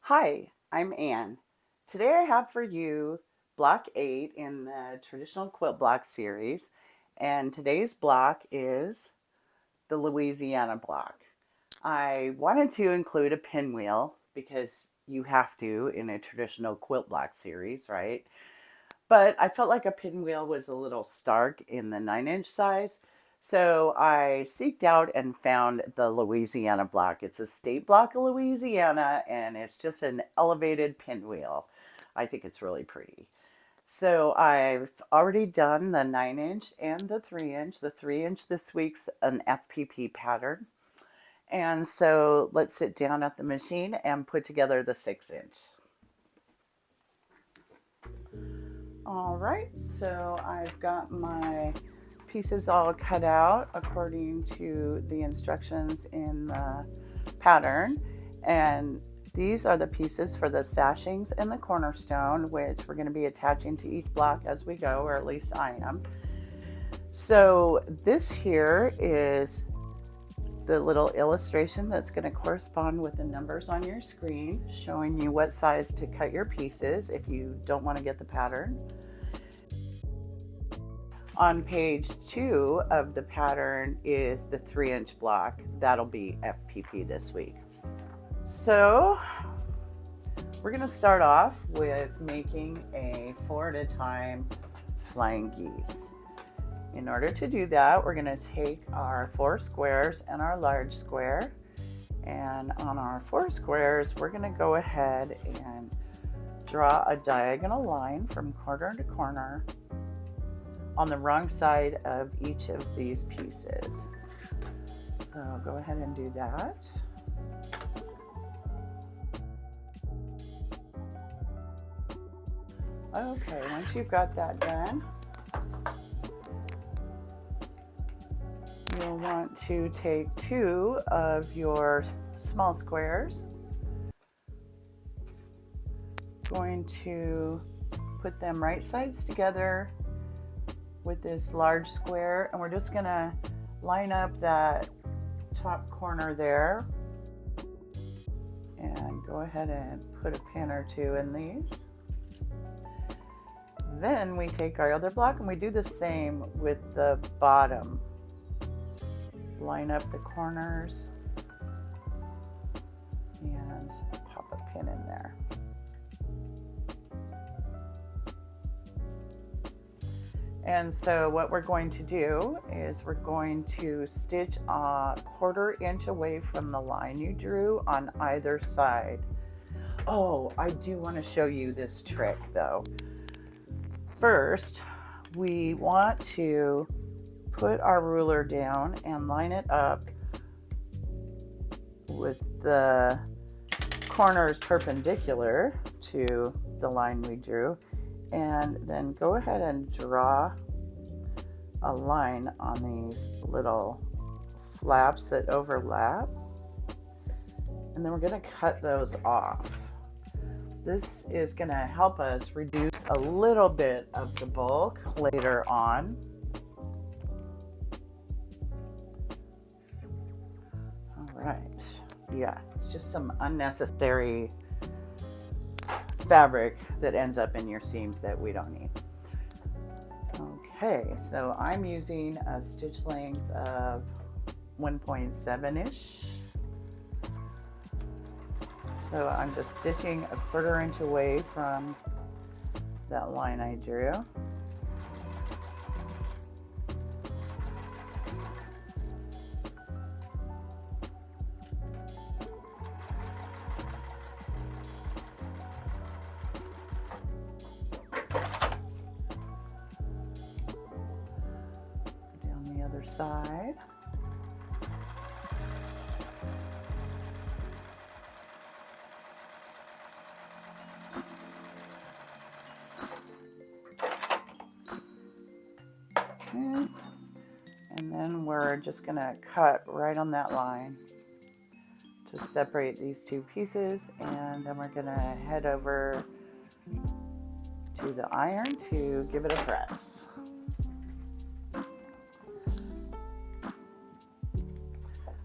Hi, I'm Anne. Today I have for you block 8 in the traditional quilt block series, and today's block is the Louisiana block. I wanted to include a pinwheel because you have to in a traditional quilt block series, right? But I felt like a pinwheel was a little stark in the 9-inch size. So I seeked out and found the Louisiana block. It's a state block of Louisiana and it's just an elevated pinwheel. I think it's really pretty. So I've already done the 9-inch and the 3-inch. The 3-inch this week's an FPP pattern. And so let's sit down at the machine and put together the 6-inch. All right, so I've got my pieces all cut out according to the instructions in the pattern. And these are the pieces for the sashings and the cornerstone, which we're going to be attaching to each block as we go, or at least I am. So this here is the little illustration that's going to correspond with the numbers on your screen, showing you what size to cut your pieces if you don't want to get the pattern. On page 2 of the pattern is the 3-inch block. That'll be FPP this week. So we're going to start off with making a 4 at a time flying geese. In order to do that, we're going to take our 4 squares and our large square. And on our 4 squares, we're going to go ahead and draw a diagonal line from corner to corner on the wrong side of each of these pieces. So go ahead and do that. Okay, once you've got that done, you'll want to take 2 of your small squares, going to put them right sides together with this large square, and we're just going to line up that top corner there and go ahead and put a pin or 2 in these. Then we take our other block and we do the same with the bottom. Line up the corners and pop a pin in there. And so what we're going to do is we're going to stitch a 1/4 inch away from the line you drew on either side. Oh, I do want to show you this trick though. First, we want to put our ruler down and line it up with the corners perpendicular to the line we drew, and then go ahead and draw a line on these little flaps that overlap, and then we're going to cut those off. This is going to help us reduce a little bit of the bulk later on. All right, yeah, it's just some unnecessary fabric that ends up in your seams that we don't need. Okay, so I'm using a stitch length of 1.7-ish. So I'm just stitching a 1/4 inch away from that line I drew. Side. And then we're just going to cut right on that line to separate these 2 pieces, and then we're going to head over to the iron to give it a press.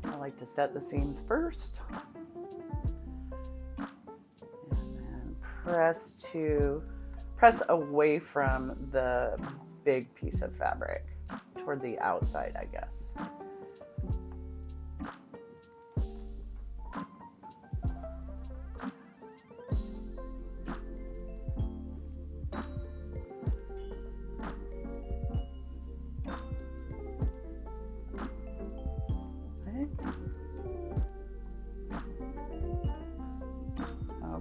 I like to set the seams first. press away from the big piece of fabric, toward the outside, I guess.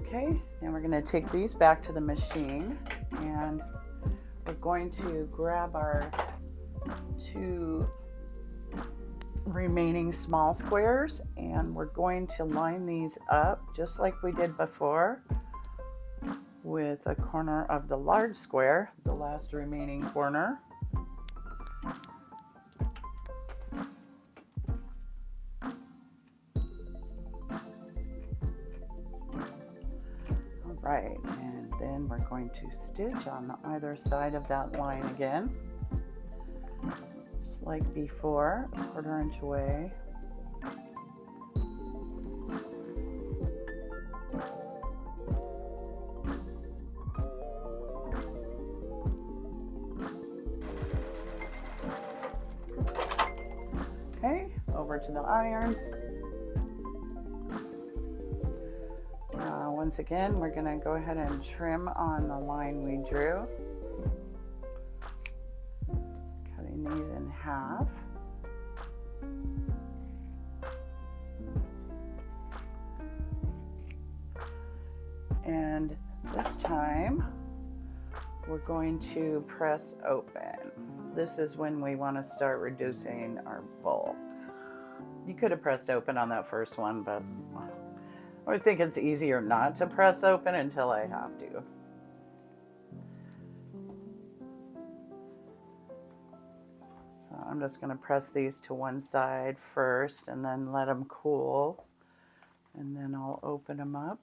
Okay, and we're going to take these back to the machine, and we're going to grab our 2 remaining small squares, and we're going to line these up just like we did before with a corner of the large square, the last remaining corner. Right, and then we're going to stitch on either side of that line again, just like before, 1/4 inch away. Okay, over to the iron. Once again, we're going to go ahead and trim on the line we drew, cutting these in half. And this time, we're going to press open. This is when we want to start reducing our bulk. You could have pressed open on that first one, but I always think it's easier not to press open until I have to. So I'm just going to press these to one side first and then let them cool, and then I'll open them up.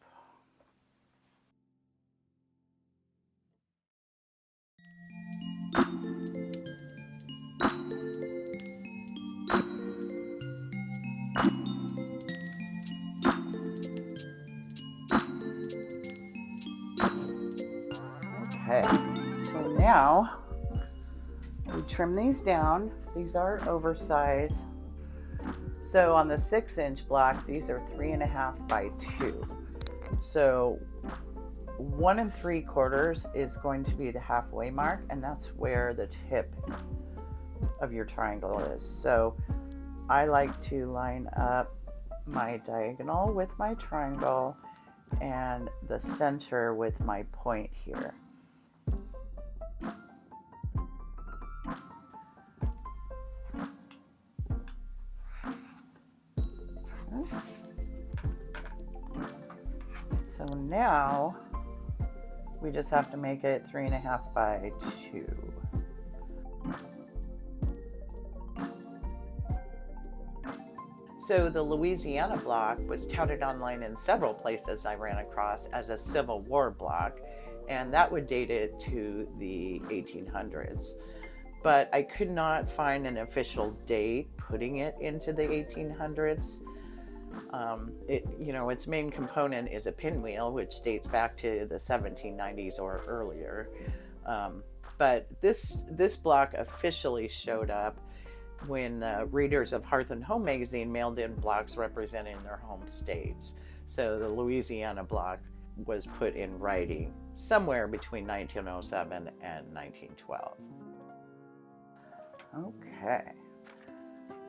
Okay, so now we trim these down. These are oversized. So on the 6-inch block, these are 3.5 by 2. So 1 3/4 is going to be the halfway mark, and that's where the tip of your triangle is. So I like to line up my diagonal with my triangle and the center with my point here. So now we just have to make it 3.5 by 2. So the Louisiana block was touted online in several places I ran across as a Civil War block, and that would date it to the 1800s. But I could not find an official date putting it into the 1800s. Its main component is a pinwheel, which dates back to the 1790s or earlier. But this block officially showed up when readers of Hearth and Home magazine mailed in blocks representing their home states. So the Louisiana block was put in writing somewhere between 1907 and 1912. Okay,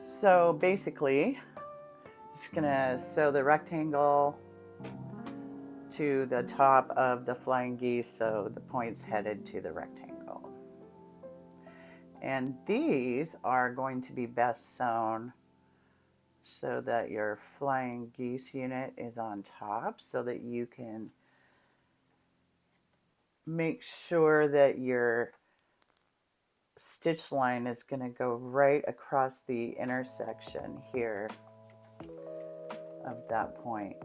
so basically, just gonna sew the rectangle to the top of the flying geese so the point's headed to the rectangle. And these are going to be best sewn so that your flying geese unit is on top, so that you can make sure that your stitch line is going to go right across the intersection here of that point.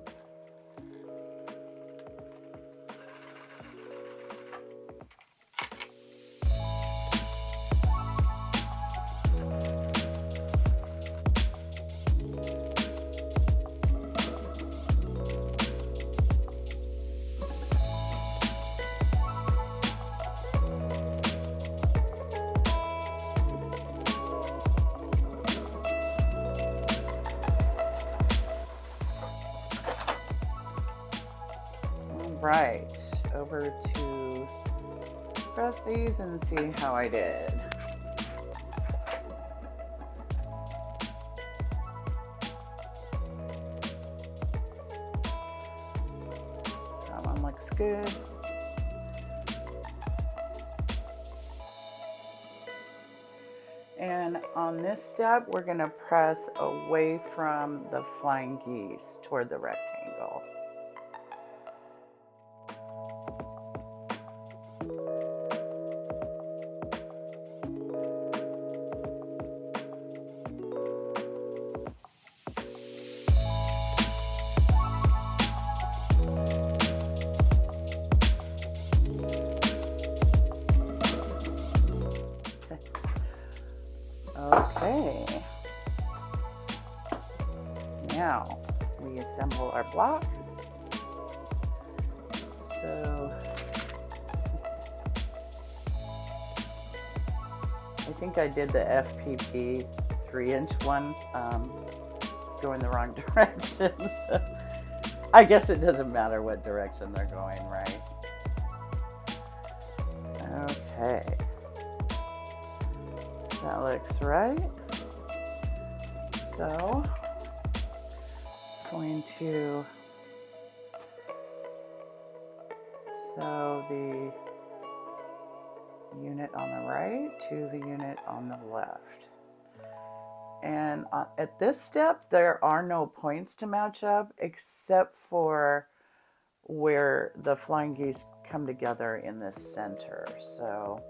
right, over to press these and see how I did. That one looks good. And on this step, we're going to press away from the flying geese toward the rectangle. Okay, now we assemble our block. So I think I did the FPP 3-inch one, going the wrong direction. So I guess it doesn't matter what direction they're going, right? Okay. That looks right. So it's going to sew the unit on the right to the unit on the left. And at this step, there are no points to match up except for where the flying geese come together in the center. So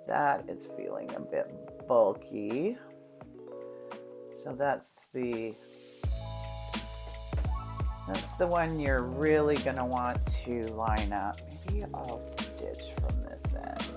that is feeling a bit bulky. So that's the one you're really going to want to line up. Maybe I'll stitch from this end.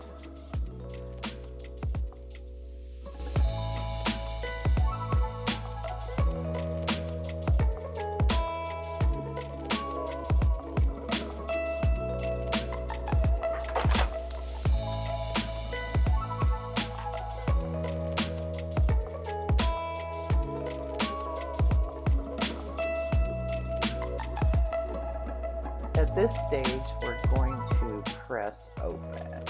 At this stage, we're going to press open.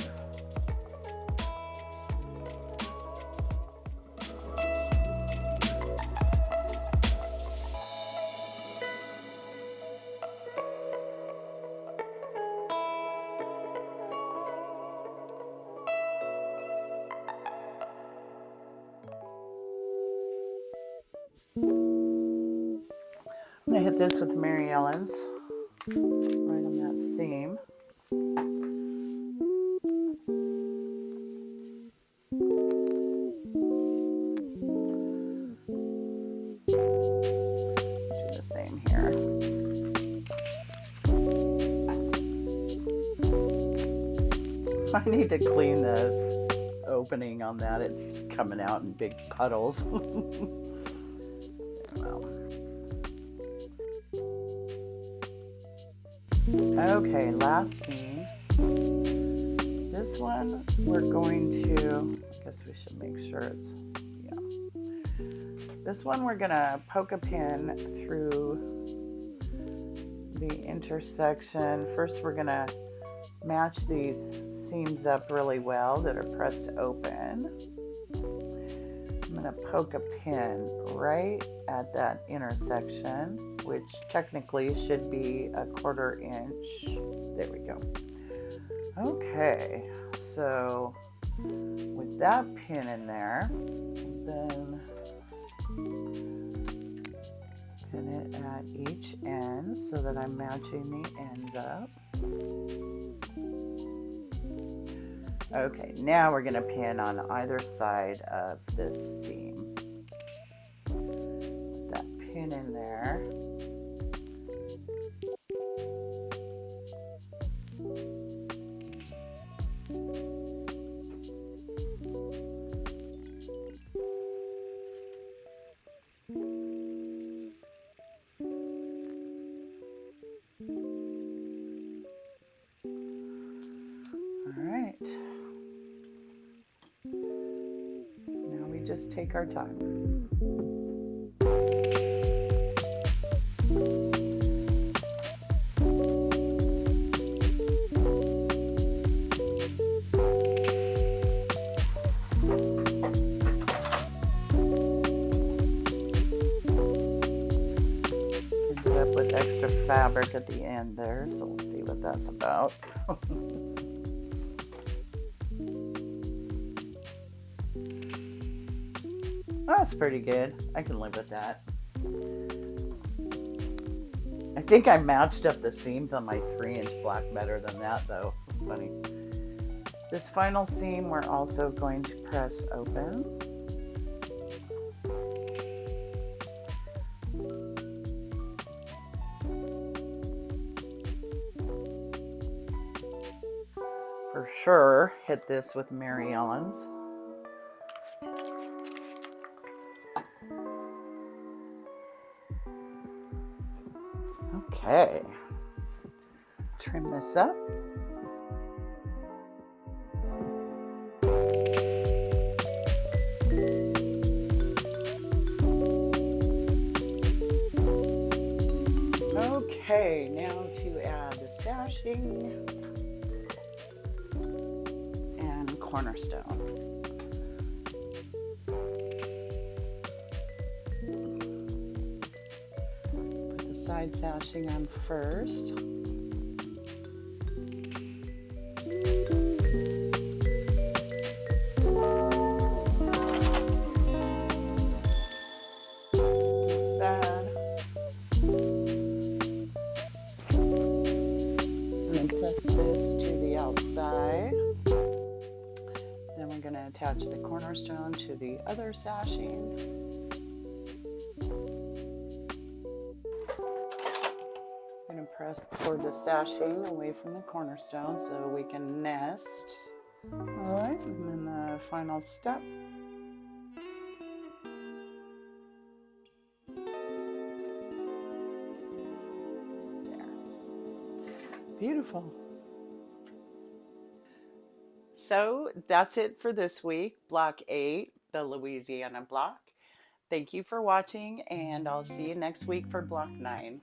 I'm going to hit this with Mary Ellen's. Right on that seam. Do the same here. I need to clean this opening on that. It's just coming out in big puddles. Okay, last seam. This one we're going to, I guess we should make sure it's, yeah. This one we're going to poke a pin through the intersection. First we're going to match these seams up really well that are pressed open. I'm going to poke a pin right at that intersection, which technically should be a 1/4 inch. There we go. Okay, so with that pin in there, then pin it at each end so that I'm matching the ends up. Okay, now we're going to pin on either side of this seam. Put that pin in there. Just take our time. fabric at the end there, so we'll see what that's about. That's pretty good. I can live with that. I think I matched up the seams on my 3-inch block better than that, though. It's funny. This final seam we're also going to press open. For sure, hit this with Mary Ellen's. Okay, trim this up. Okay, now to add the sashing and cornerstone. Put the side sashing on first. To the outside. Then we're going to attach the cornerstone to the other sashing. I'm going to press toward the sashing away from the cornerstone so we can nest. Alright, and then the final step. There. Beautiful. So that's it for this week, Block 8, the Louisiana Block. Thank you for watching, and I'll see you next week for Block 9.